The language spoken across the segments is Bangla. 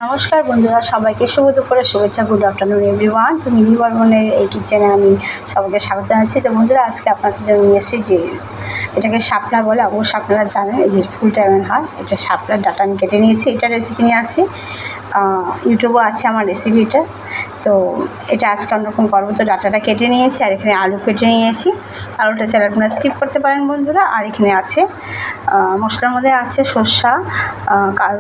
নমস্কার বন্ধুরা, সবাইকে শুভ দুপুরের শুভেচ্ছা। Good afternoon everyone. তো মিনি বর্মনের এই কিচেনে আমি সবাইকে স্বাগত জানাচ্ছি। তো বন্ধুরা, আজকে আপনাদের জন্য নিয়ে এসেছি যে এটাকে শাপলা বলে, অবশ্য আপনারা জানেন এই যে ফুল টাইমের হয়, এটা শাপলার ডাটা আমি কেটে নিয়েছি। এটা রেসিপি নিয়ে আসি, ইউটিউবও আছে আমার রেসিপিটা। তো এটা আজকে অন্যরকম করবো। তো ডাটাটা কেটে নিয়েছি, আর এখানে আলু কেটে নিয়েছি। আলুটা চাইলে আপনারা স্কিপ করতে পারেন বন্ধুরা। আর এখানে আছে মশলার মধ্যে আছে সর্ষা,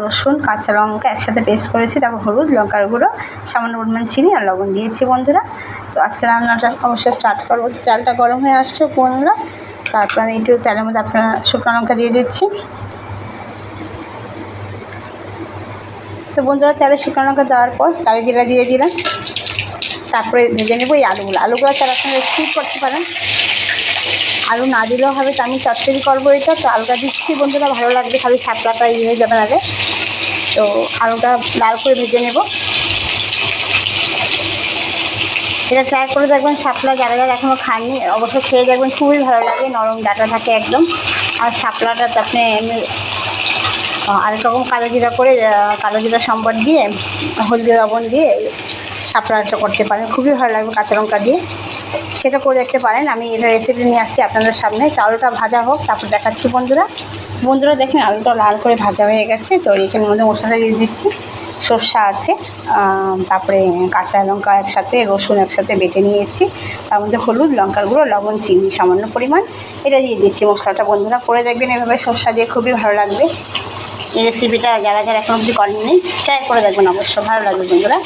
রসুন, কাঁচা লঙ্কা একসাথে পেস্ট করেছি, তারপর হলুদ, লঙ্কার গুঁড়ো, সামান্য পরিমাণ চিনি আর লবণ দিয়েছি বন্ধুরা। তো আজকে রান্নাটা অবশ্যই স্টার্ট করবো। তেলটা গরম হয়ে আসছে বন্ধুরা। তারপর আমি একটু তেলের মধ্যে আপনারা শুকনো লঙ্কা দিয়ে দিচ্ছি। তো বন্ধুরা, তেলে শুকনো লঙ্কা দেওয়ার পর কালো জিরা দিয়ে দিলাম। তারপরে ভেজে নেবো এই আলুগুলো চাল আপনারা স্কিপ করতে পারেন, আলু না দিলেও হবে। তো আমি চচ্চড়ি করবো এটা, তো আলুটা দিচ্ছি বন্ধুরা, ভালো লাগবে। খালি শাপলাটা হয়ে যাবে নালে। তো আলুটা লাল করে ভেজে নেব। এটা ট্রাই করে দেখবেন, শাপলা যারা যারা এখনও খাননি অবশ্যই খেয়ে দেখবেন, খুবই ভালো লাগে। নরম ডাটা থাকে একদম। আর শাপলাটাতে আপনি এমনি আরেক রকম কালো জিরা সম্বর দিয়ে, হলদি লবণ দিয়ে শাপলাটা করতে পারেন, খুবই ভালো লাগবে কাঁচা লঙ্কা দিয়ে। সেটা করে দেখতে পারেন। আমি এটা রেসিপি নিয়ে আসছি আপনাদের সামনে। তো আলুটা ভাজা হোক, তারপর দেখাচ্ছি বন্ধুরা। দেখেন আলুটা লাল করে ভাজা হয়ে গেছে। তো এখানের মধ্যে মশলা দিয়ে দিচ্ছি। সর্ষা আছে, তারপরে কাঁচা লঙ্কা একসাথে, রসুন একসাথে বেটে নিয়েছি। তার মধ্যে হলুদ, লঙ্কার গুঁড়ো, লবণ, চিনি সামান্য পরিমাণ, এটা দিয়ে দিচ্ছি মশলাটা বন্ধুরা। করে দেখবেন এভাবে সর্ষা দিয়ে, খুবই ভালো লাগবে। এই রেসিপিটা যারা যারা এখন অবধি করেননি ট্রাই করে দেখবেন, অবশ্য ভালো লাগবে বন্ধুরা।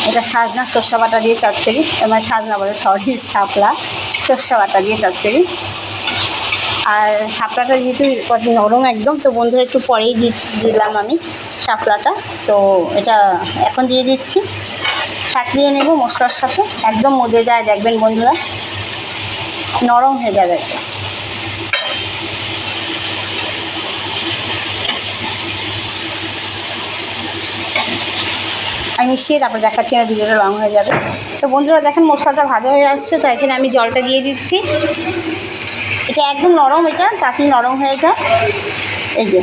এটা সাজনা সর্ষা বাটা দিয়ে চচ্চড়ি, মানে সাজনা বলে সরি, শাপলা সর্ষা বাটা দিয়ে চচ্চড়ি। আর শাপলাটা যেহেতু নরম একদম, তো বন্ধুরা একটু পরেই দিলাম আমি শাপলাটা। তো এটা এখন দিয়ে দিচ্ছি, সাঁতলিয়ে নেব মশলার সাথে, একদম মজে যায় দেখবেন বন্ধুরা, নরম হয়ে যাবে একটা। আমি মিশিয়ে তারপর দেখাচ্ছি, আমার ভিডিওটা লং হয়ে যাবে। তো বন্ধুরা দেখেন মশলাটা ভাজা হয়ে আসছে। তো এখানে আমি জলটা দিয়ে দিচ্ছি। এটা একদম নরম, এটা তাড়াতাড়ি নরম হয়ে যায়। এই যে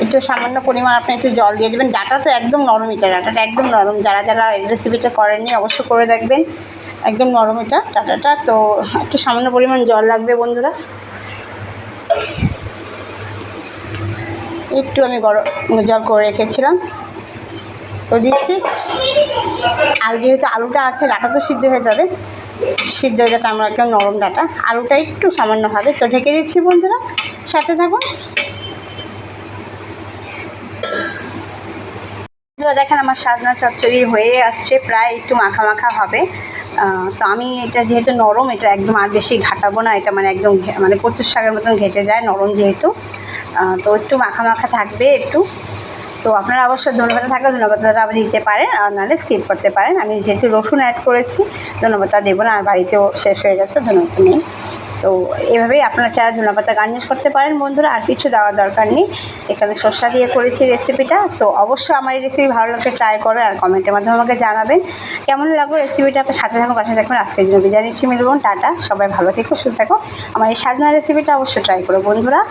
একটু সামান্য পরিমাণ আপনি একটু জল দিয়ে দেবেন। ডাটা তো একদম নরম, ডাটাটা একদম নরম। যারা যারা এই রেসিপিটা করেননি অবশ্যই করে দেখবেন, একদম নরম এটা ডাটাটা। তো একটু সামান্য পরিমাণ জল লাগবে বন্ধুরা। একটু আমি গরম জল করে রেখেছিলাম, তো দিচ্ছি। আর যেহেতু আলুটা আছে, ডাটা তো সিদ্ধ হয়ে যাবে, সিদ্ধ হয়ে যাবে। আমরা একদম নরম ডাটা, আলুটা একটু সামান্য হবে। তো ঢেকে দিচ্ছি বন্ধুরা, সাথে থাকুন। দেখেন আমার সাজনা চচ্চড়ি হয়ে আসছে, প্রায় একটু মাখা মাখা হবে। তো আমি এটা যেহেতু নরম, এটা একদম আর বেশি ঘাটাবো না। এটা মানে একদম মানে কচুর শাকের মতন ঘেটে যায়, নরম যেহেতু। তো একটু মাখা মাখা থাকবে একটু। তো আপনারা অবশ্যই ধনেপাতা থাকলে ধনেপাতাটা আবার দিতে পারেন, আর নাহলে স্কিপ করতে পারেন। আমি যেহেতু রসুন অ্যাড করেছি, ধনেপাতা দেবো না, আর বাড়িতেও শেষ হয়ে গেছে, ধনেপাতা নেই। তো এভাবেই আপনারা চারা ধনেপাতা গার্নিশ করতে পারেন বন্ধুরা, আর কিছু দেওয়ার দরকার নেই। এখানে সর্ষা দিয়ে করেছি রেসিপিটা। তো অবশ্যই আমার এই রেসিপি ভালো লাগলে ট্রাই করে, আর কমেন্টের মাধ্যমে আমাকে জানাবেন কেমন লাগলো রেসিপিটা। সাথে থাকুন, কাছে থাকবেন। আজকের জন্য বিদায় নিচ্ছি, মিলবো টাটা। সবাই ভালো থেকো, সুস্থ থাকো। আমার এই সাজনা রেসিপিটা অবশ্যই ট্রাই করো বন্ধুরা।